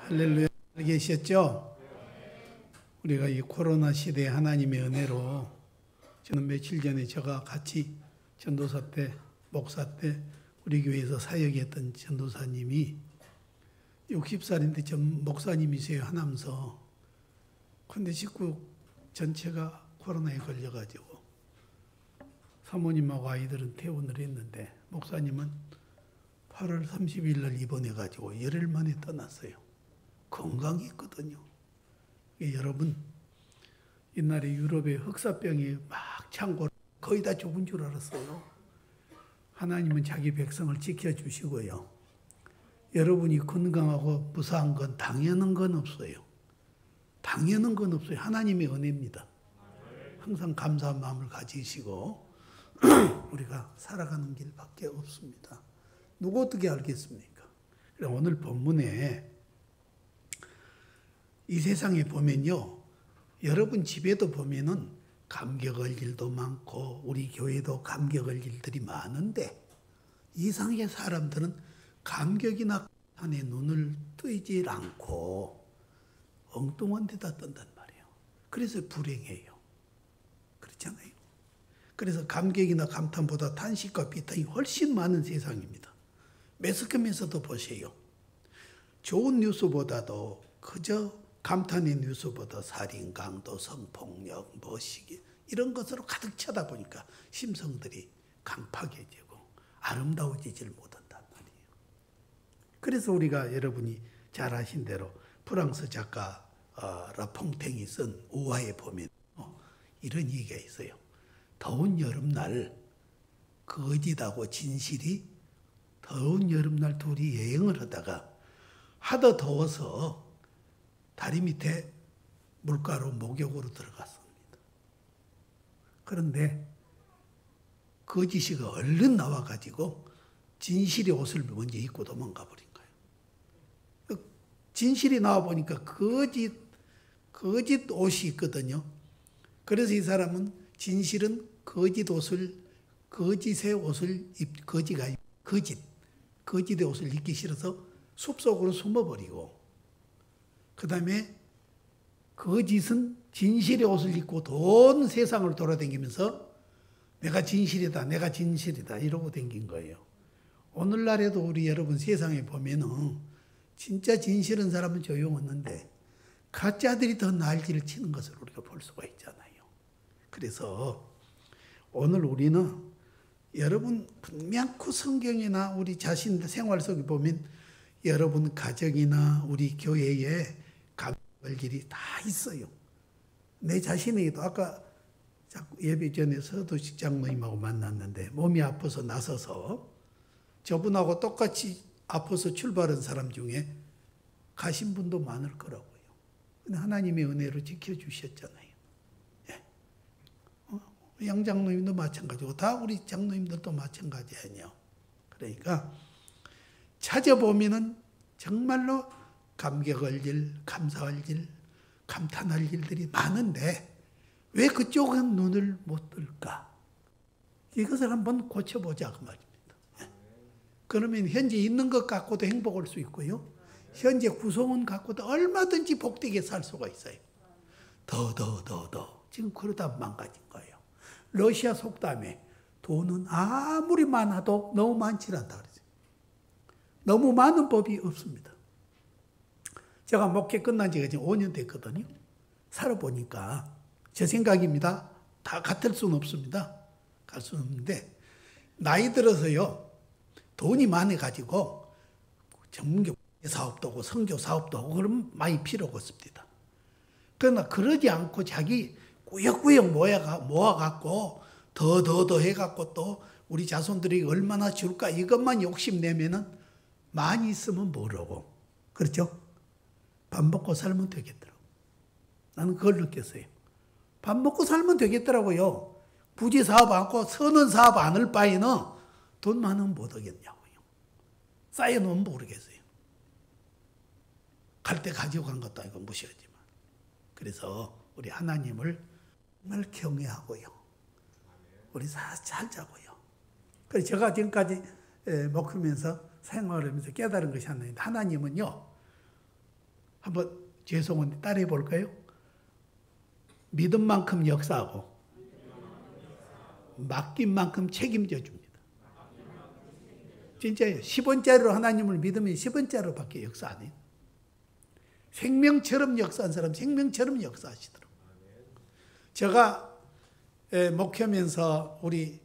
할렐루야. 잘 계셨죠? 우리가 이 코로나 시대에 하나님의 은혜로 저는 며칠 전에 저가 같이 전도사 때, 목사 때 우리 교회에서 사역했던 전도사님이 60살인데 전 목사님이세요, 하남서. 근데 식구 전체가 코로나에 걸려가지고 사모님하고 아이들은 퇴원을 했는데 목사님은 8월 30일 날 입원해가지고 열흘 만에 떠났어요. 건강했거든요. 여러분, 옛날에 유럽에 흑사병이 막 창고 거의 다 죽은 줄 알았어요. 하나님은 자기 백성을 지켜주시고요. 여러분이 건강하고 무사한 건 당연한 건 없어요. 당연한 건 없어요. 하나님의 은혜입니다. 항상 감사한 마음을 가지시고 우리가 살아가는 길밖에 없습니다. 누구 어떻게 알겠습니까? 오늘 본문에 이 세상에 보면요, 여러분 집에도 보면은 감격할 일도 많고 우리 교회도 감격할 일들이 많은데 이상하게 사람들은 감격이나 감탄에 눈을 뜨지 않고 엉뚱한 데다 뜬단 말이에요. 그래서 불행해요. 그렇잖아요. 그래서 감격이나 감탄보다 탄식과 비탄이 훨씬 많은 세상입니다. 매스컴에서도 보세요. 좋은 뉴스보다도 그저 감탄의 뉴스보다 살인, 강도, 성폭력, 시기 이런 것으로 가득 차다 보니까 심성들이 강팍해지고 아름다워지질 못한단 말이에요. 그래서 우리가 여러분이 잘 아신 대로 프랑스 작가 라퐁탱이 쓴 우화에 보면 이런 얘기가 있어요. 더운 여름날 거짓하고 진실이 더운 여름날 둘이 여행을 하다가 하도 더워서 다리 밑에 물가로 목욕으로 들어갔습니다. 그런데 거짓이가 얼른 나와가지고 진실의 옷을 먼저 입고 도망가 버린 거예요. 진실이 나와보니까 거짓 옷이 있거든요. 그래서 이 사람은 진실은 거짓의 옷을 입기 싫어서 숲속으로 숨어버리고, 그 다음에 거짓은 진실의 옷을 입고 온 세상을 돌아다니면서 내가 진실이다 이러고 다닌 거예요. 오늘날에도 우리 여러분 세상에 보면은 진짜 진실한 사람은 조용했는데 가짜들이 더 날개를 치는 것을 우리가 볼 수가 있잖아요. 그래서 오늘 우리는 여러분 분명히 성경이나 우리 자신 생활 속에 보면 여러분 가정이나 우리 교회에 감격할 일이 다 있어요. 내 자신에게도 아까 예배 전에 서도식 장로님하고 만났는데 몸이 아파서 나서서 저분하고 똑같이 아파서 출발한 사람 중에 가신 분도 많을 거라고요. 근데 하나님의 은혜로 지켜주셨잖아요. 양 장로님도 마찬가지고 다 우리 장로님들도 마찬가지 아니에요. 그러니까 찾아보면은 정말로 감격할 일, 감사할 일, 감탄할 일들이 많은데 왜 그쪽은 눈을 못 뜰까? 이것을 한번 고쳐보자 그 말입니다. 그러면 현재 있는 것 갖고도 행복할 수 있고요. 현재 구성원 갖고도 얼마든지 복되게 살 수가 있어요. 더. 지금 그러다 망가진 거예요. 러시아 속담에 돈은 아무리 많아도 너무 많지 않다 그러죠. 너무 많은 법이 없습니다. 제가 목회 끝난 지가 지금 5년 됐거든요. 살아보니까 제 생각입니다. 다 같을 수는 없습니다. 갈 수는 없는데 나이 들어서요. 돈이 많아가지고 전문교 사업도 하고 선교 사업도 하고 그러면 많이 필요가 없습니다. 그러나 그러지 않고 자기 꾸역꾸역 모아갖고 더 해갖고 또 우리 자손들에게 얼마나 줄까 이것만 욕심내면은 많이 있으면 모르고, 그렇죠? 밥 먹고 살면 되겠더라고. 나는 그걸 느꼈어요. 밥 먹고 살면 되겠더라고요. 부지 사업 않고 서는 사업 안 할 바에는 돈 많으면 못 하겠냐고요. 쌓여놓으면 모르겠어요. 갈 때 가지고 간 것도 아니고 무시하지만. 그래서 우리 하나님을 정말 경외하고요. 우리 잘 자고요. 그래서 제가 지금까지 먹으면서 생활하면서 깨달은 것이 하나인데, 하나님은요 한번 죄송한데 따라해 볼까요? 믿은 만큼 역사하고 맡긴 만큼 책임져 줍니다. 진짜예요. 10원짜리로 하나님을 믿으면 10원짜리로밖에 역사 안 해요. 생명처럼 역사한 사람 생명처럼 역사하시더라고요. 제가 목회하면서 우리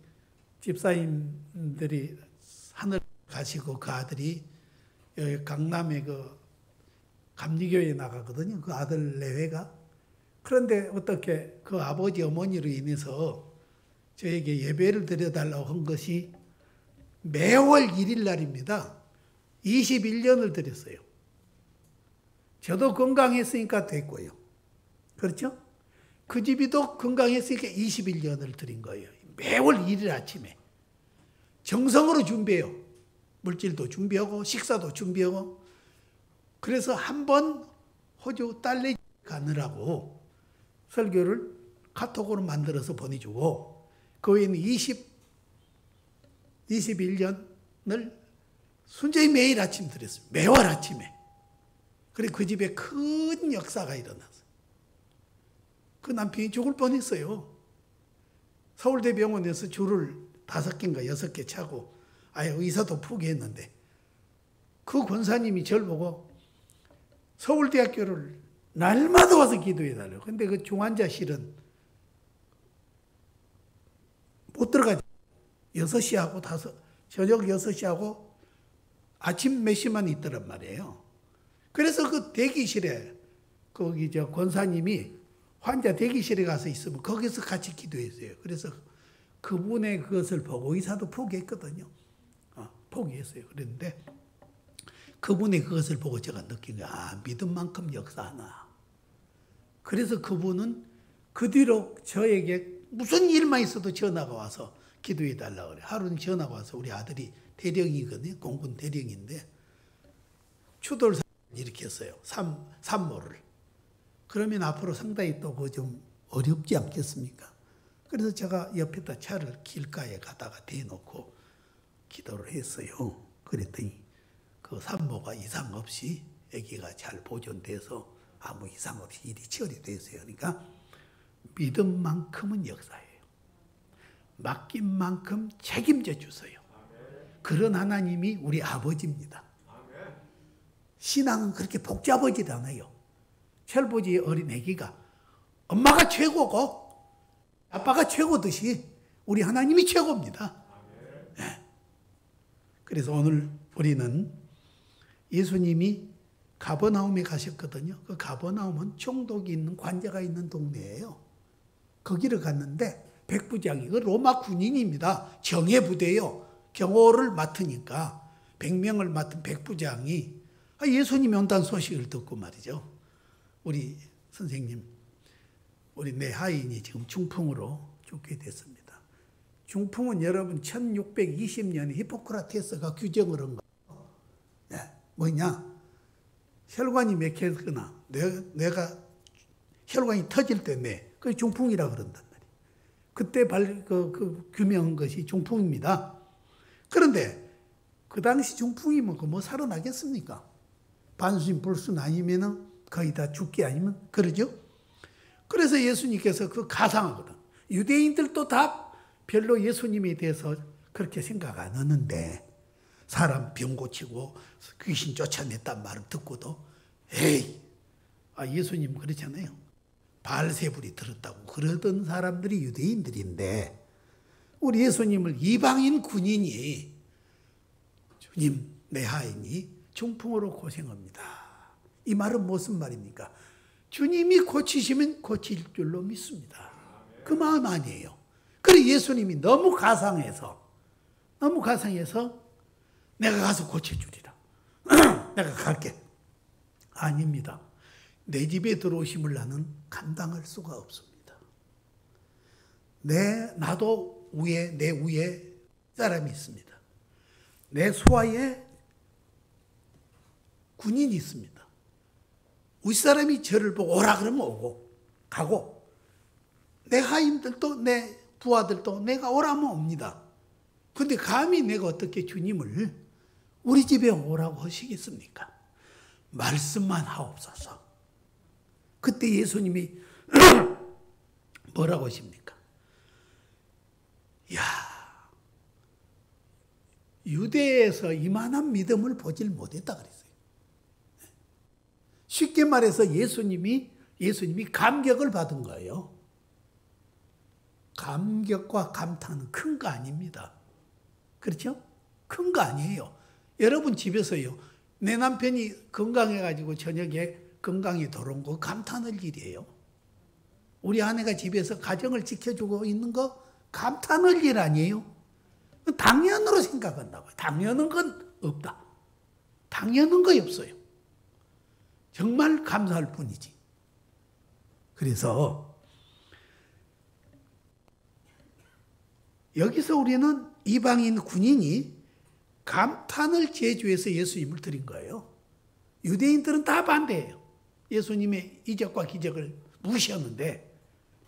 집사님들이 하늘 가시고 그 아들이 여기 강남에 그 감리교회에 나가거든요. 그 아들 내외가. 그런데 어떻게 그 아버지 어머니로 인해서 저에게 예배를 드려달라고 한 것이 매월 1일 날입니다. 21년을 드렸어요. 저도 건강했으니까 됐고요. 그렇죠? 그 집이도 건강했으니까 21년을 드린 거예요. 매월 1일 아침에. 정성으로 준비해요. 물질도 준비하고 식사도 준비하고. 그래서 한 번 호주 딸내 가느라고 설교를 카톡으로 만들어서 보내주고 그 외에는 21년을 순전히 매일 아침 드렸어요. 매월 아침에. 그리고 그 집에 큰 역사가 일어났어요. 그 남편이 죽을 뻔했어요. 서울대병원에서 줄을 5개인가 6개 차고 아예 의사도 포기했는데 그 권사님이 저를 보고 서울대학교를 날마다 와서 기도해달라고. 근데 그 중환자실은 못 들어가죠. 6시하고 저녁 6시하고 아침 몇 시만 있더란 말이에요. 그래서 그 대기실에 거기 권사님이 환자 대기실에 가서 있으면 거기서 같이 기도했어요. 그래서 그분의 그것을 보고 의사도 포기했거든요. 포기했어요. 그런데 그분의 그것을 보고 제가 느낀 거예요. 믿은 만큼 역사하나. 그래서 그분은 그 뒤로 저에게 무슨 일만 있어도 전화가 와서 기도해 달라고 그래요. 하루는 전화가 와서 우리 아들이 대령이거든요. 공군 대령인데 추돌 일으켰어요. 산모를. 그러면 앞으로 상당히 또 그 좀 어렵지 않겠습니까? 그래서 제가 옆에다 차를 길가에 가다가 대놓고 기도를 했어요. 그랬더니 그 산모가 이상 없이 아기가 잘 보존돼서 아무 이상 없이 일이 처리됐어요. 그러니까 믿은 만큼은 역사예요. 맡긴 만큼 책임져 주세요. 그런 하나님이 우리 아버지입니다. 신앙은 그렇게 복잡하지도 않아요. 철부지 어린 아기가 엄마가 최고고 아빠가 최고듯이 우리 하나님이 최고입니다. 네. 그래서 오늘 우리는 예수님이 가버나움에 가셨거든요. 그 가버나움은 총독이 있는 관제가 있는 동네예요. 거기를 갔는데 백부장이 그 로마 군인입니다. 정예부대요. 경호를 맡으니까 100명을 맡은 백부장이 예수님이 온다는 소식을 듣고 말이죠. 우리 선생님, 우리 내 하인이 지금 중풍으로 죽게 됐습니다. 중풍은 여러분 1620년에 히포크라테스가 규정을 한 거예요. 네, 뭐냐? 혈관이 막히거나 뇌가 혈관이 터질 때 그게 중풍이라고 그런단 말이에요. 그때 규명한 것이 중풍입니다. 그런데 그 당시 중풍이면 뭐 살아나겠습니까? 반순 불순 아니면은 거의 다 죽기 아니면 그러죠? 그래서 예수님께서 그 가상하거든. 유대인들도 다 별로 예수님에 대해서 그렇게 생각 안 하는데 사람 병 고치고 귀신 쫓아냈단 말을 듣고도 에이, 예수님 그렇잖아요. 바알세불이 들었다고 그러던 사람들이 유대인들인데 우리 예수님을 이방인 군인이 주님 내 하인이 중풍으로 고생합니다. 이 말은 무슨 말입니까? 주님이 고치시면 고칠 줄로 믿습니다. 그 마음 아니에요. 그래 예수님이 너무 가상해서 내가 가서 고쳐주리라. 내가 갈게. 아닙니다. 내 집에 들어오심을 나는 감당할 수가 없습니다. 나도 내 위에 사람이 있습니다. 내 소하에 군인이 있습니다. 윗사람이 저를 보고 오라 그러면 오고 가고 내 하인들도 내 부하들도 내가 오라면 옵니다. 근데 감히 내가 어떻게 주님을 우리 집에 오라고 하시겠습니까? 말씀만 하옵소서. 그때 예수님이 뭐라고 하십니까? 야, 유대에서 이만한 믿음을 보질 못했다 그랬어요. 쉽게 말해서 예수님이 감격을 받은 거예요. 감격과 감탄은 큰 거 아닙니다. 그렇죠? 큰 거 아니에요. 여러분 집에서요, 내 남편이 건강해가지고 저녁에 건강히 돌아온 거 감탄할 일이에요. 우리 아내가 집에서 가정을 지켜주고 있는 거 감탄할 일 아니에요. 당연으로 생각한다고요. 당연한 건 없다. 당연한 거 없어요. 정말 감사할 뿐이지. 그래서 여기서 우리는 이방인 군인이 감탄을 제주해서 예수님을 드린 거예요. 유대인들은 다 반대해요. 예수님의 이적과 기적을 무시하는데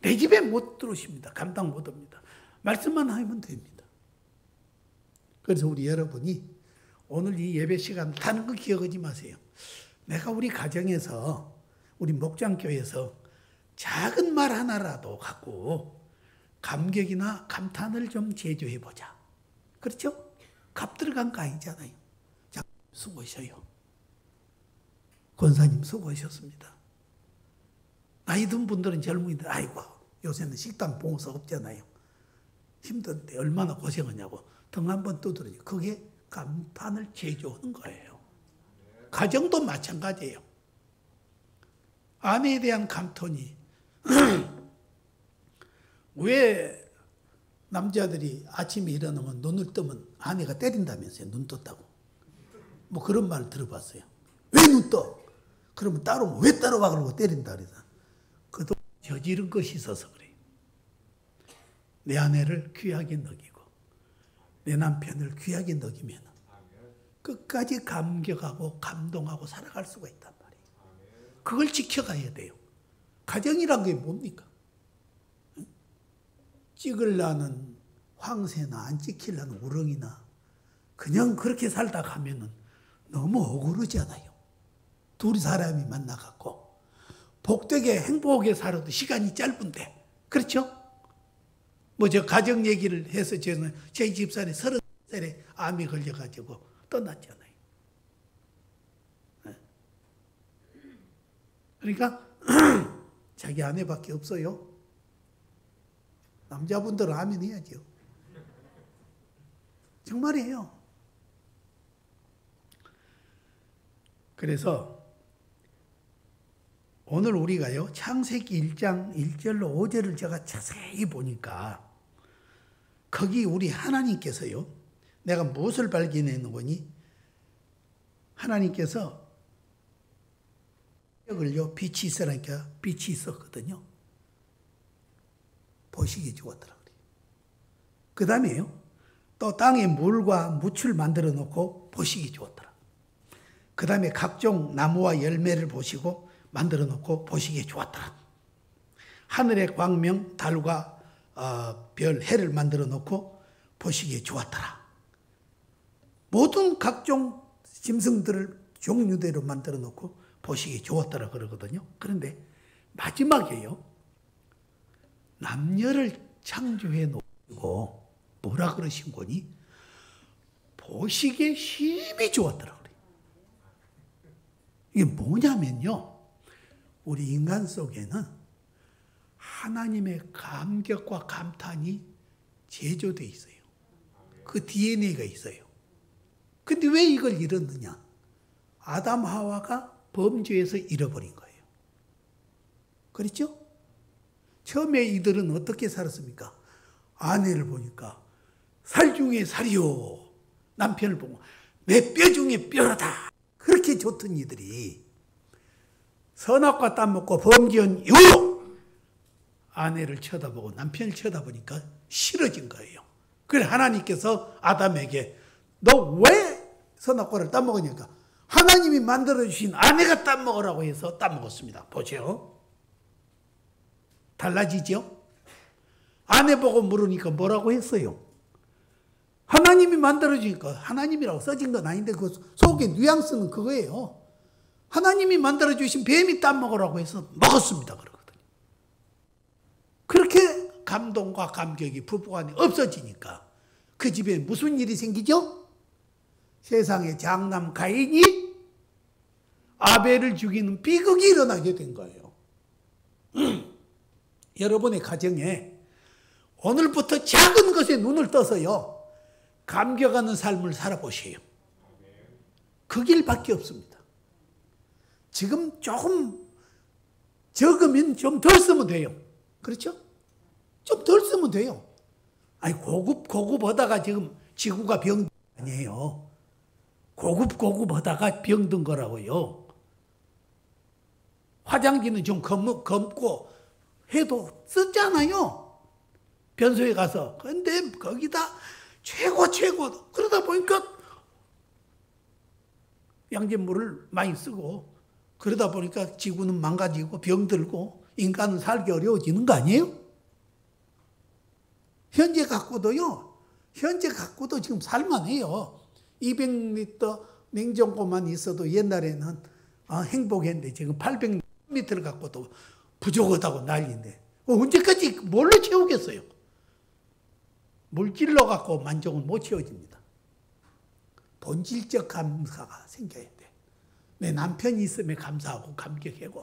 내 집에 못 들어오십니다. 감당 못 합니다. 말씀만 하면 됩니다. 그래서 우리 여러분이 오늘 이 예배 시간 타는 거 기억하지 마세요. 내가 우리 가정에서 우리 목장교회에서 작은 말 하나라도 갖고 감격이나 감탄을 좀 제조해보자. 그렇죠? 값 들어간 거 아니잖아요. 자, 수고하셔요. 권사님 수고하셨습니다. 나이 든 분들은 젊은이들, 아이고 요새는 식당 봉사 없잖아요. 힘든데 얼마나 고생하냐고 등 한번 두드려요. 그게 감탄을 제조하는 거예요. 가정도 마찬가지예요. 아내에 대한 감탄이 왜 남자들이 아침에 일어나면 눈을 뜨면 아내가 때린다면서요. 눈 떴다고. 뭐 그런 말을 들어봤어요. 왜 눈 떠? 그러면 따로 왜 따라와 그러고 때린다 그래서. 그도 저지른 것이 있어서 그래요. 내 아내를 귀하게 여기고 내 남편을 귀하게 여기면 끝까지 감격하고 감동하고 살아갈 수가 있단 말이에요. 그걸 지켜가야 돼요. 가정이란 게 뭡니까? 찍으려는 황새나 안 찍히려는 우렁이나 그냥 그렇게 살다 가면은 너무 억울하잖아요. 둘이 사람이 만나갖고 복되게 행복하게 살아도 시간이 짧은데, 그렇죠? 뭐 저 가정 얘기를 해서 저는 제 집사람이 30살에 암이 걸려가지고 떠났잖아요. 그러니까 자기 아내밖에 없어요. 남자분들은 아멘 해야죠. 정말이에요. 그래서 오늘 우리가요, 창세기 1장 1절로 5절을 제가 자세히 보니까 거기 우리 하나님께서요, 내가 무엇을 발견했는 거니? 하나님께서 빛이 있으라니까 빛이 있었거든요. 보시기 좋았더라. 그 다음에요, 또 땅에 물과 무출 만들어 놓고 보시기 좋았더라. 그 다음에 각종 나무와 열매를 보시고 만들어 놓고 보시기 좋았더라. 하늘의 광명, 달과 별, 해를 만들어 놓고 보시기 좋았더라. 모든 각종 짐승들을 종류대로 만들어 놓고 보시기 좋았더라 그러거든요. 그런데 마지막에요, 남녀를 창조해 놓고 뭐라 그러신 거니? 보시기에 힘이 좋았더라 그래요. 이게 뭐냐면요, 우리 인간 속에는 하나님의 감격과 감탄이 제조되어 있어요. 그 DNA가 있어요. 근데 왜 이걸 잃었느냐? 아담 하와가 범죄에서 잃어버린 거예요. 그렇죠? 처음에 이들은 어떻게 살았습니까? 아내를 보니까 살 중에 살이요. 남편을 보고 내 뼈 중에 뼈라다. 그렇게 좋던 이들이 선악과 따먹고 범죄한 이후로 아내를 쳐다보고 남편을 쳐다보니까 싫어진 거예요. 그래서 하나님께서 아담에게 너 왜 선악과를 따먹으니까 하나님이 만들어주신 아내가 따먹으라고 해서 따먹었습니다. 보죠. 달라지죠? 아내 보고 물으니까 뭐라고 했어요? 하나님이 만들어주니까, 하나님이라고 써진 건 아닌데 그 속에 뉘앙스는 그거예요. 하나님이 만들어주신 뱀이 따먹으라고 해서 먹었습니다. 그러거든요. 그렇게 감동과 감격이 부부간에 없어지니까 그 집에 무슨 일이 생기죠? 세상에 장남 가인이 아벨을 죽이는 비극이 일어나게 된 거예요. 여러분의 가정에 오늘부터 작은 것에 눈을 떠서요, 감격하는 삶을 살아보세요. 그 길밖에 없습니다. 지금 조금 적으면 좀 덜 쓰면 돼요. 그렇죠? 좀 덜 쓰면 돼요. 아니, 고급 하다가 지금 지구가 병든 거 아니에요. 고급 하다가 병든 거라고요. 화장지는 좀 검고 해도 쓰잖아요. 변소에 가서. 근데 거기다 최고. 그러다 보니까 양잿물을 많이 쓰고, 그러다 보니까 지구는 망가지고 병들고 인간은 살기 어려워지는 거 아니에요? 현재 갖고도 지금 살만해요. 200리터 냉장고만 있어도 옛날에는 행복했는데 지금 800리터를 갖고도 부족하다고 난리인데 언제까지 뭘로 채우겠어요? 물질로 갖고 만족은 못 채워집니다. 본질적 감사가 생겨야 돼. 내 남편이 있으면 감사하고 감격하고,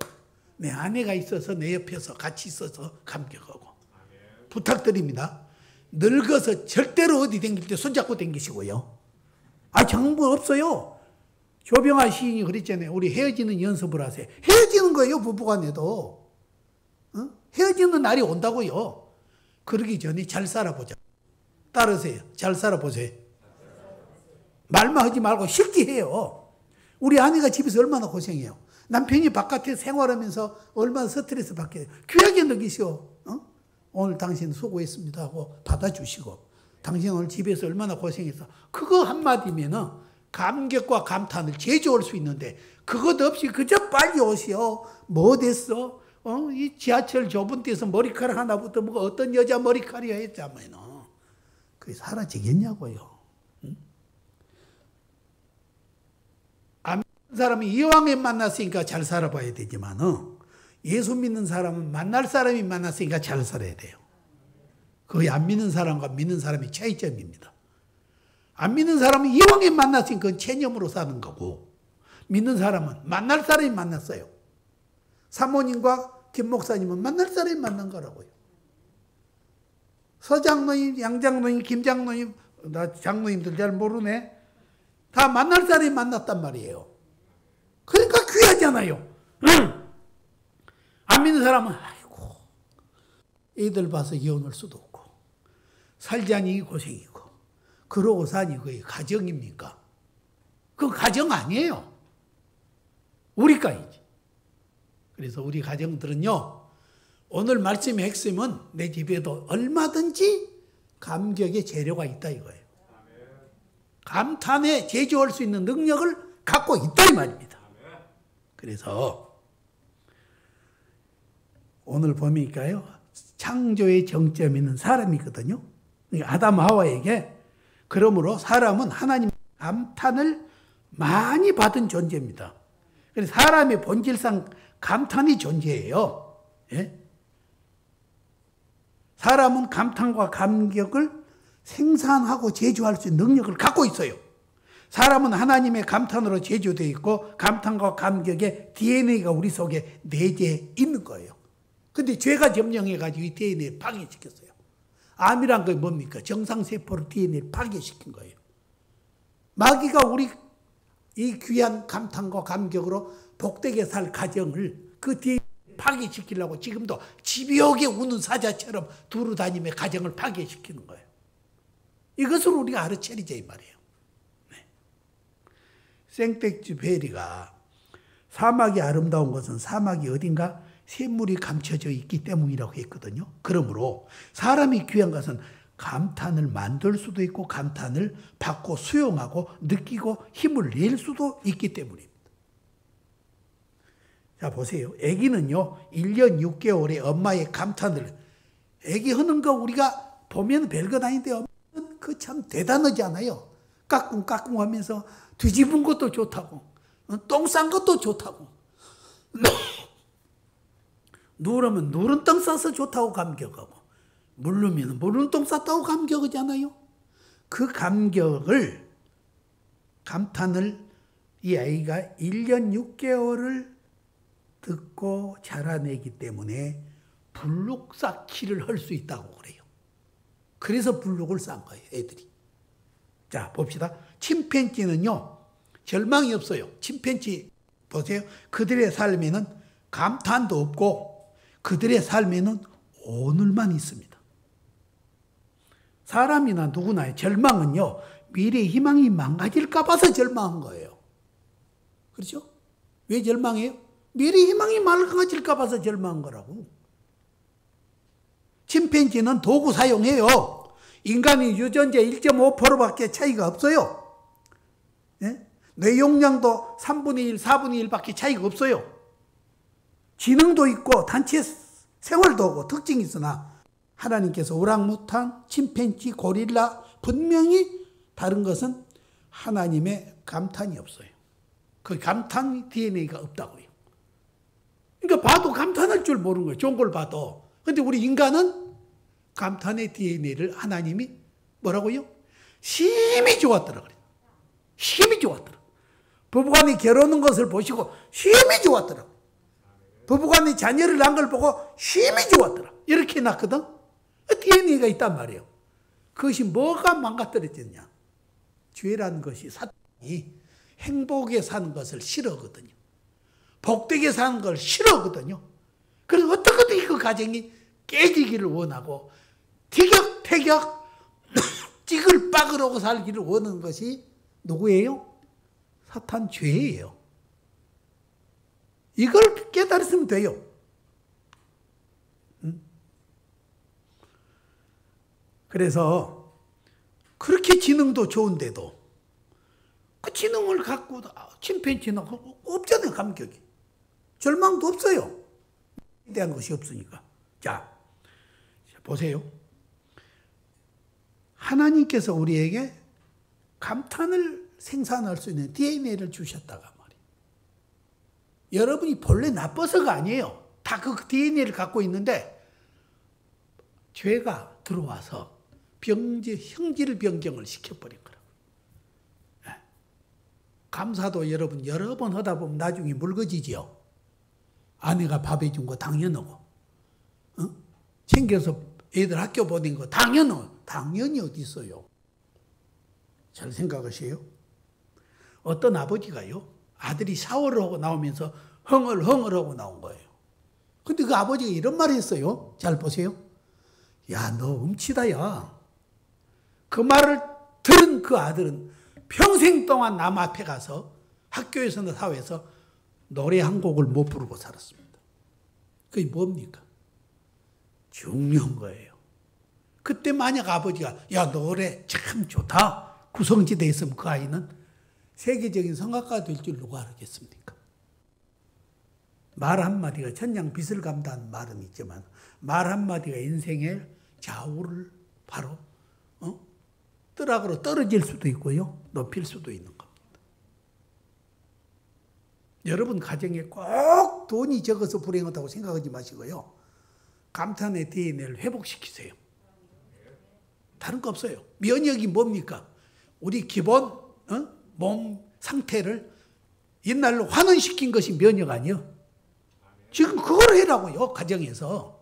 내 아내가 있어서 내 옆에서 같이 있어서 감격하고. 부탁드립니다. 늙어서 절대로 어디 댕길 때 손잡고 댕기시고요. 정부 없어요. 조병아 시인이 그랬잖아요. 우리 헤어지는 연습을 하세요. 헤어지는 거예요, 부부간에도. 헤어지는 날이 온다고요. 그러기 전에 잘 살아보자. 따르세요. 잘 살아보세요. 말만 하지 말고 실기 해요. 우리 아내가 집에서 얼마나 고생해요. 남편이 바깥에 생활하면서 얼마나 스트레스 받게 귀하게 느끼시오. 오늘 당신 수고했습니다 하고 받아주시고, 당신 오늘 집에서 얼마나 고생해서, 그거 한마디면은 감격과 감탄을 제조할 수 있는데, 그것 없이 그저 빨리 오시오. 뭐 됐어? 이 지하철 좁은 데서 머리카락 하나부터 뭐가 어떤 여자 머리카락이야 했자면은 그게 사라지겠냐고요. 안 믿는 사람이 이왕에 만났으니까 잘 살아봐야 되지만은, 예수 믿는 사람은 만날 사람이 만났으니까 잘 살아야 돼요. 거의 안 믿는 사람과 믿는 사람의 차이점입니다. 안 믿는 사람은 이왕에 만났으니까 그건 체념으로 사는 거고, 믿는 사람은 만날 사람이 만났어요. 사모님과 김 목사님은 만날 사람이 만난 거라고요. 서장로님, 양장로님, 김장로님, 나 장로님들 잘 모르네. 다 만날 사람이 만났단 말이에요. 그러니까 귀하잖아요. 안 믿는 사람은 아이고 애들 봐서 이혼할 수도 없고 살자니 고생이고 그러고 사니 그게 가정입니까? 그건 가정 아니에요. 우리까지지. 그래서 우리 가정들은요, 오늘 말씀의 핵심은 내 집에도 얼마든지 감격의 재료가 있다 이거예요. 감탄에 제조할 수 있는 능력을 갖고 있다 이 말입니다. 그래서 오늘 보니까요, 창조의 정점에는 사람이거든요. 아담 하와에게. 그러므로 사람은 하나님 감탄을 많이 받은 존재입니다. 그래서 사람의 본질상 감탄이 존재해요. 예? 사람은 감탄과 감격을 생산하고 제조할 수 있는 능력을 갖고 있어요. 사람은 하나님의 감탄으로 제조되어 있고 감탄과 감격의 DNA가 우리 속에 내재해 있는 거예요. 근데 죄가 점령해가지고 이 DNA를 파괴시켰어요. 암이란 게 뭡니까? 정상세포로 DNA를 파괴시킨 거예요. 마귀가 우리 이 귀한 감탄과 감격으로 복되게 살 가정을 그 DNA 파괴시키려고 지금도 집요하게 우는 사자처럼 두루 다니며 가정을 파괴시키는 거예요. 이것을 우리가 알아차리자 이 말이에요. 네. 생텍쥐페리가 사막이 아름다운 것은 사막이 어딘가 샘물이 감춰져 있기 때문이라고 했거든요. 그러므로 사람이 귀한 것은 감탄을 만들 수도 있고 감탄을 받고 수용하고 느끼고 힘을 낼 수도 있기 때문입니다. 자 보세요. 아기는요 1년 6개월에 엄마의 감탄을, 아기 하는 거 우리가 보면 별것 아닌데 엄마는 그 참 대단하지 않아요? 까꿍까꿍 하면서 뒤집은 것도 좋다고 똥 싼 것도 좋다고. 누르면 누른 똥 싸서 좋다고 감격하고, 물르면 물른 똥 쌌다고 감격하잖아요. 그 감탄을 이 아이가 1년 6개월을 듣고 자라내기 때문에 블룩 쌓기를 할 수 있다고 그래요. 그래서 블룩을 싼 거예요, 애들이. 자, 봅시다. 침팬지는요, 절망이 없어요. 침팬지 보세요. 그들의 삶에는 감탄도 없고 그들의 삶에는 오늘만 있습니다. 사람이나 누구나의 절망은요, 미래의 희망이 망가질까 봐서 절망한 거예요. 그렇죠? 왜 절망해요? 미래의 희망이 망가질까 봐서 절망한 거라고. 침팬지는 도구 사용해요. 인간이 유전자 1.5%밖에 차이가 없어요. 예? 뇌용량도 3분의 1, 4분의 1밖에 차이가 없어요. 지능도 있고 단체 생활도 하고 특징이 있으나 하나님께서 오랑우탄, 침팬지, 고릴라 분명히 다른 것은 하나님의 감탄이 없어요. 그 감탄 DNA가 없다고요. 그러니까 봐도 감탄할 줄 모르는 거예요. 좋은 걸 봐도. 근데 우리 인간은 감탄의 DNA를 하나님이 뭐라고요? 심히 좋았더라 그래요. 심히 좋았더라. 부부간이 결혼한 것을 보시고 심히 좋았더라. 부부간이 자녀를 낳은 걸 보고 심히 좋았더라. 이렇게 해놨거든. DNA가 있단 말이에요. 그것이 뭐가 망가뜨려졌냐? 죄라는 것이 사탄이 행복에 사는 것을 싫어하거든요. 복되게 사는 걸 싫어하거든요. 그래서 어떻게든 그 가정이 깨지기를 원하고 티격태격 찌글빠글하고 살기를 원하는 것이 누구예요? 사탄 죄예요. 이걸 깨달으면 돼요. 그래서 그렇게 지능도 좋은데도 그 지능을 갖고 침팬지는 없잖아요. 감격이. 절망도 없어요. 대한 것이 없으니까. 자, 보세요. 하나님께서 우리에게 감탄을 생산할 수 있는 DNA를 주셨다가 말이에요. 여러분이 본래 나빠서가 아니에요. 다 그 DNA를 갖고 있는데 죄가 들어와서 형질 변경을 시켜버린 거라고. 감사도 여러분 여러 번 하다 보면 나중에 묽어지지요. 아내가 밥 해준 거 당연하고, 챙겨서 애들 학교 보낸 거 당연히 어디 있어요. 잘 생각하세요. 어떤 아버지가요, 아들이 샤워를 하고 나오면서 흥얼흥얼하고 나온 거예요. 근데 그 아버지가 이런 말을 했어요. 잘 보세요. 야, 너 음치다, 야. 그 말을 들은 그 아들은 평생 동안 남 앞에 가서 학교에서나 사회에서 노래 한 곡을 못 부르고 살았습니다. 그게 뭡니까? 중요한 거예요. 그때 만약 아버지가 야, 노래 참 좋다 구성지대에 있으면 그 아이는 세계적인 성악가가 될 줄 누가 알겠습니까? 말 한마디가 천냥 빚을 감다는 말은 있지만 말 한마디가 인생의 좌우를 바로 뜨락으로 떨어질 수도 있고요, 높일 수도 있는 겁니다. 여러분 가정에 꼭 돈이 적어서 불행하다고 생각하지 마시고요, 감탄의 DNA를 회복시키세요. 다른 거 없어요. 면역이 뭡니까? 우리 기본 몸 상태를 옛날로 환원시킨 것이 면역 아니에요. 지금 그걸 해라고요. 가정에서.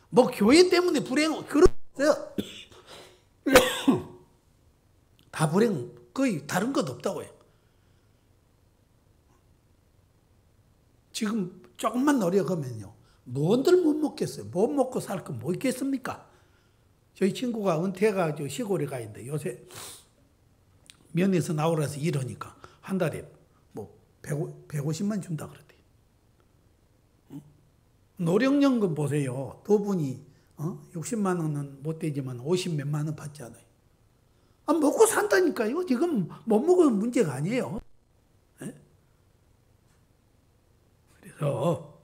뭐 교회 때문에 불행, 그렇어요. 다 불행, 거의 다른 것 없다고요. 지금 조금만 노력하면요, 뭔들 못 먹겠어요. 못 먹고 살 거 뭐 있겠습니까? 저희 친구가 은퇴해가지고 시골에 가 있는데 요새 면에서 나오라서 일하니까 한 달에 뭐 150만 준다 그러대요. 노령연금 보세요. 두 분이 60만 원은 못 되지만 50 몇만 원 받잖아요. 먹고 산다니까요. 지금 못 먹으면 문제가 아니에요. 네? 그래서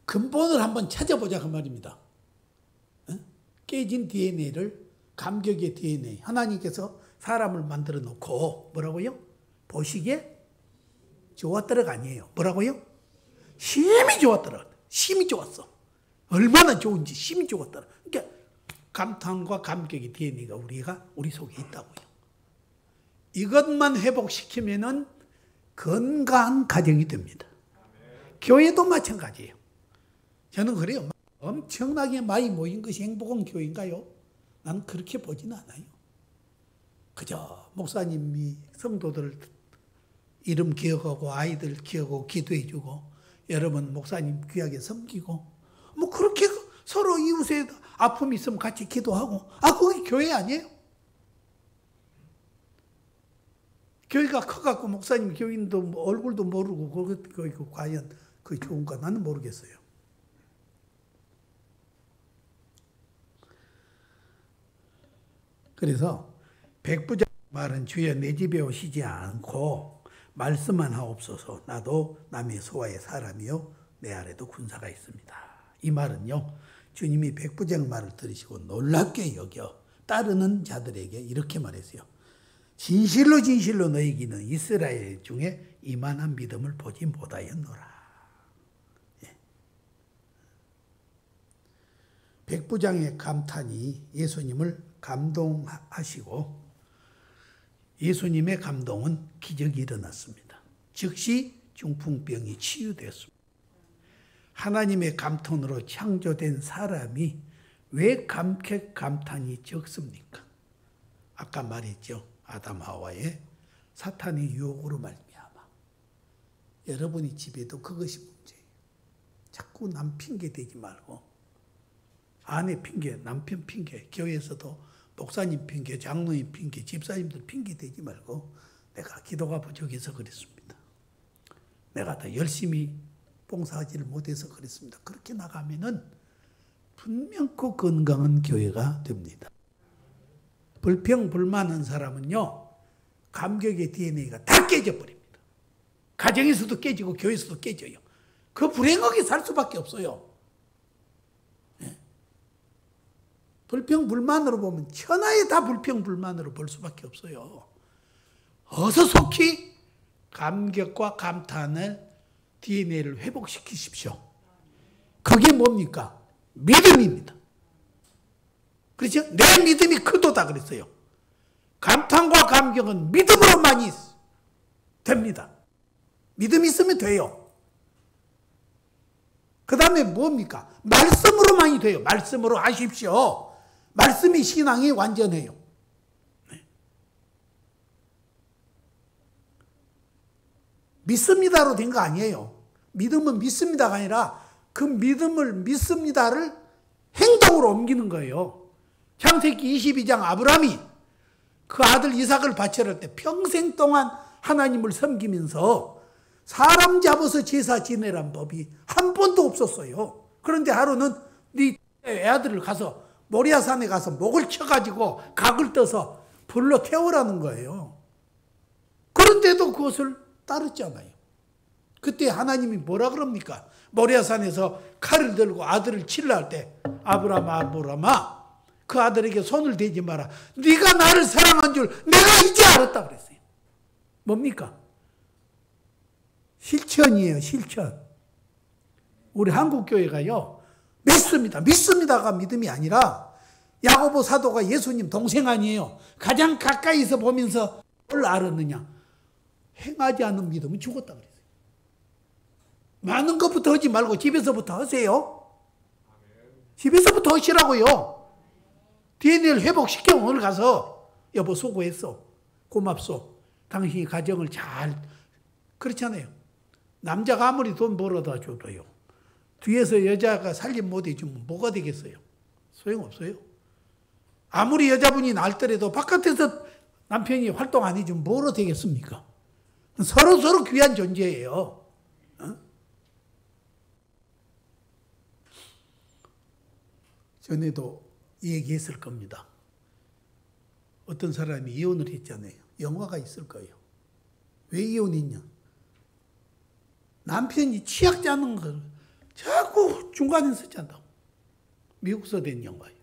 근본을 한번 찾아보자 그 말입니다. 깨진 DNA를, 감격의 DNA, 하나님께서 사람을 만들어 놓고 뭐라고요? 보시기에 좋았더라가 아니에요. 뭐라고요? 심히 좋았더라. 심히 좋았어. 얼마나 좋은지 심히 좋았더라. 그러니까 감탄과 감격의 DNA가 우리 속에 있다고요. 이것만 회복시키면은 건강한 가정이 됩니다. 교회도 마찬가지예요. 저는 그래요. 엄청나게 많이 모인 것이 행복한 교회인가요? 난 그렇게 보지는 않아요. 그저 목사님이 성도들 이름 기억하고 아이들 기억하고 기도해주고 여러분 목사님 귀하게 섬기고 뭐 그렇게 서로 이웃에 아픔이 있으면 같이 기도하고 그게 교회 아니에요? 교회가 커갖고 목사님 교인도 얼굴도 모르고 그거 과연 그게 좋은가 나는 모르겠어요. 그래서 백부장 말은 주여 내 집에 오시지 않고 말씀만 하옵소서. 나도 남의 소와의 사람이요 내 아래도 군사가 있습니다. 이 말은요 주님이 백부장 말을 들으시고 놀랍게 여겨 따르는 자들에게 이렇게 말했어요. 진실로 진실로 너희에게는 이스라엘 중에 이만한 믿음을 보지 못하였노라. 백부장의 감탄이 예수님을 감동하시고 예수님의 감동은 기적이 일어났습니다. 즉시 중풍병이 치유되었습니다. 하나님의 감탄으로 창조된 사람이 왜 감탄이 적습니까? 아까 말했죠. 아담 하와의 사탄의 유혹으로 말미암아. 여러분이 집에도 그것이 문제예요. 자꾸 남 핑계 대지 말고 아내 핑계, 남편 핑계, 교회에서도 목사님 핑계, 장로님 핑계, 집사님들 핑계 대지 말고 내가 기도가 부족해서 그랬습니다. 내가 더 열심히 봉사하지를 못해서 그랬습니다. 그렇게 나가면은 분명코 건강한 교회가 됩니다. 불평불만한 사람은요, 감격의 DNA가 다 깨져버립니다. 가정에서도 깨지고 교회에서도 깨져요. 그 불행하게 살 수밖에 없어요. 네. 불평불만으로 보면 천하에 다 불평불만으로 볼 수밖에 없어요. 어서 속히 감격과 감탄을 DNA를 회복시키십시오. 그게 뭡니까? 믿음입니다. 그렇죠? 내 믿음이 크도다 그랬어요. 감탄과 감격은 믿음으로만이 됩니다. 믿음이 있으면 돼요. 그 다음에 뭡니까? 말씀으로만이 돼요. 말씀으로 하십시오. 말씀이 신앙이 완전해요. 네. 믿습니다로 된 거 아니에요. 믿음은 믿습니다가 아니라 그 믿음을 믿습니다를 행동으로 옮기는 거예요. 창세기 22장 아브라함이 그 아들 이삭을 바쳐할 때 평생 동안 하나님을 섬기면서 사람 잡아서 제사 지내란 법이 한 번도 없었어요. 그런데 하루는 네 애아들을 가서 모리아산에 가서 목을 쳐가지고 각을 떠서 불로 태우라는 거예요. 그런데도 그것을 따랐잖아요. 그때 하나님이 뭐라 그럽니까? 모리아산에서 칼을 들고 아들을 치려 할 때 아브라함아 아브라함아 그 아들에게 손을 대지 마라. 네가 나를 사랑한 줄 내가 이제 알았다 그랬어요. 뭡니까? 실천이에요. 실천. 우리 한국교회가요. 믿습니다가 믿음이 아니라 야고보 사도가 예수님 동생 아니에요. 가장 가까이서 보면서 뭘 알았느냐. 행하지 않는 믿음은 죽었다 그랬어요. 많은 것부터 하지 말고 집에서부터 하세요. 집에서부터 하시라고요. DNA를 회복시켜 오늘 가서 여보 수고했어. 고맙소. 당신이 가정을 잘 그렇잖아요. 남자가 아무리 돈 벌어다 줘도요. 뒤에서 여자가 살림 못 해주면 뭐가 되겠어요? 소용없어요. 아무리 여자분이 날더라도 바깥에서 남편이 활동 안 해주면 뭐로 되겠습니까? 서로 귀한 존재예요. 전에도 얘기했을 겁니다. 어떤 사람이 이혼을 했잖아요. 영화가 있을 거예요. 왜 이혼했냐? 남편이 치약 짜는 걸 자꾸 중간에서 짠다고. 미국서 된 영화예요.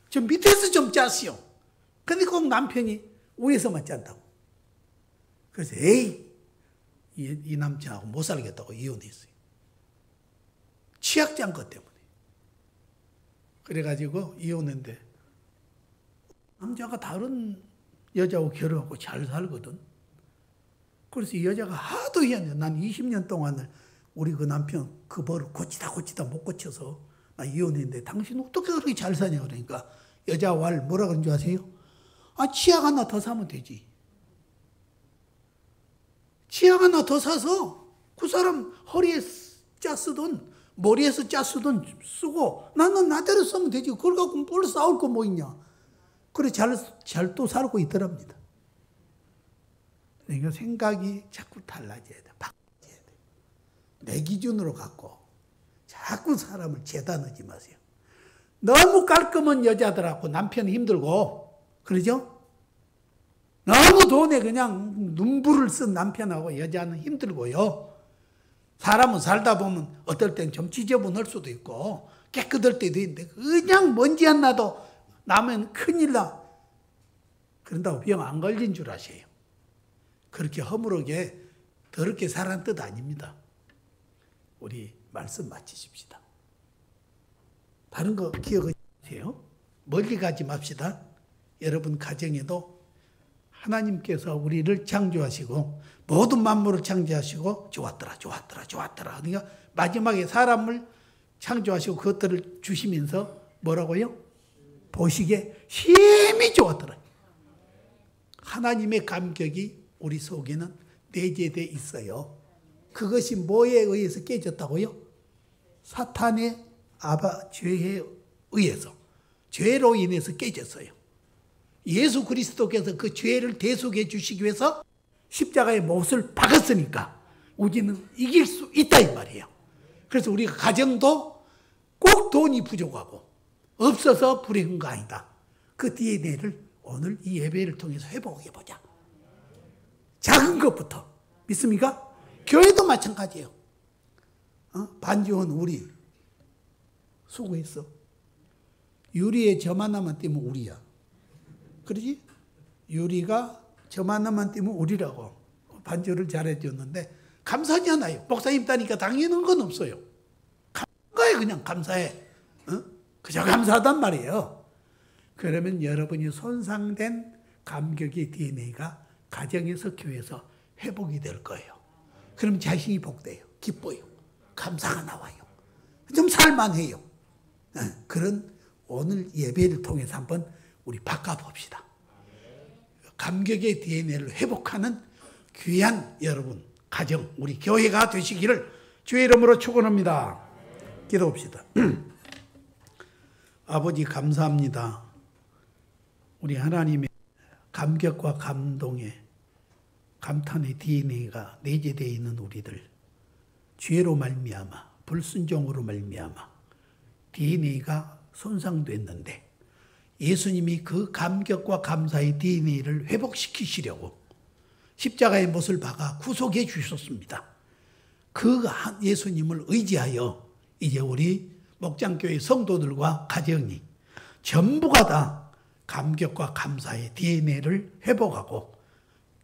저 밑에서 좀 짰어요. 근데 꼭 남편이 위에서만 짠다고. 그래서 에이 이 남친하고 못 살겠다고 이혼했어요. 취약자인 것 때문에. 그래가지고 이혼했는데 남자가 다른 여자하고 결혼하고 잘 살거든. 그래서 이 여자가 하도 희한해. 난 20년 동안을 우리 그 남편 그 벌을 고치다 못 고쳐서 나 이혼했는데 당신 어떻게 그렇게 잘 사냐 그러니까 여자 왈 뭐라 그런 줄 아세요? 아, 치약 하나 더 사면 되지. 치약 하나 더 사서 그 사람 허리에 짜 쓰든 머리에서 짜 쓰든 쓰고 나는 나대로 쓰면 되지. 그걸 갖고 뭘 싸울 거 뭐 있냐. 그래 잘 또 살고 있더랍니다. 그러니까 생각이 자꾸 달라져야 돼. 바뀌어야 돼. 내 기준으로 갖고 자꾸 사람을 재단하지 마세요. 너무 깔끔한 여자들하고 남편이 힘들고 그러죠? 너무 돈에 그냥 눈물을 쓴 남편하고 여자는 힘들고요. 사람은 살다 보면 어떨 땐 좀 지저분할 수도 있고 깨끗할 때도 있는데 그냥 먼지 안 나도 나면 큰일 나. 그런다고 병 안 걸린 줄 아세요. 그렇게 허물하게 더럽게 살란 뜻 아닙니다. 우리 말씀 마치십시다. 다른 거 기억하세요? 멀리 가지 맙시다. 여러분 가정에도 하나님께서 우리를 창조하시고 모든 만물을 창조하시고 좋았더라. 그러니까 마지막에 사람을 창조하시고 그것들을 주시면서 뭐라고요? 보시기에 심히 좋았더라. 하나님의 감격이 우리 속에는 내재되어 있어요. 그것이 뭐에 의해서 깨졌다고요? 사탄의 죄에 의해서, 죄로 인해서 깨졌어요. 예수 그리스도께서 그 죄를 대속해 주시기 위해서 십자가의 못을 박았으니까 우리는 이길 수 있다 이 말이에요. 그래서 우리 가정도 꼭 돈이 부족하고 없어서 불행한 거 아니다. 그 DNA를 오늘 이 예배를 통해서 회복해 보자. 작은 것부터. 믿습니까? 교회도 마찬가지예요. 반지원 우리 수고했어. 유리에 점 하나만 띄면 우리야. 그러지? 유리가 점 하나만 띄면 우리라고 반지를 잘해줬는데 감사하지 않아요. 목사님 따니까 당연한 건 없어요. 감사해 그냥 감사해. 그저 감사하단 말이에요. 그러면 여러분이 손상된 감격의 DNA가 가정에서 교회에서 회복이 될 거예요. 그럼 자신이 복돼요. 기뻐요. 감사가 나와요. 좀 살만해요. 그런 오늘 예배를 통해서 한번 우리 바꿔봅시다. 감격의 DNA를 회복하는 귀한 여러분, 가정, 우리 교회가 되시기를 주의 이름으로 축원합니다. 기도합시다. 아버지 감사합니다. 우리 하나님의 감격과 감동의 감탄의 DNA가 내재되어 있는 우리들, 죄로 말미암아 불순종으로 말미암아 DNA가 손상됐는데 예수님이 그 감격과 감사의 DNA를 회복시키시려고 십자가의 못을 박아 구속해 주셨습니다. 그 예수님을 의지하여 이제 우리 목장교회 성도들과 가정이 전부가 다 감격과 감사의 DNA를 회복하고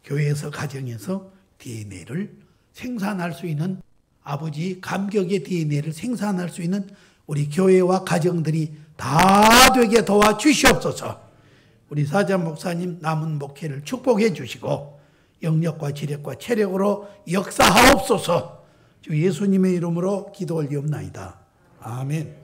교회에서 가정에서 DNA를 생산할 수 있는 아버지 감격의 DNA를 생산할 수 있는 우리 교회와 가정들이 다 되게 도와주시옵소서. 우리 사장 목사님 남은 목회를 축복해 주시고 영력과 지력과 체력으로 역사하옵소서. 주 예수님의 이름으로 기도 올리옵나이다. 아멘.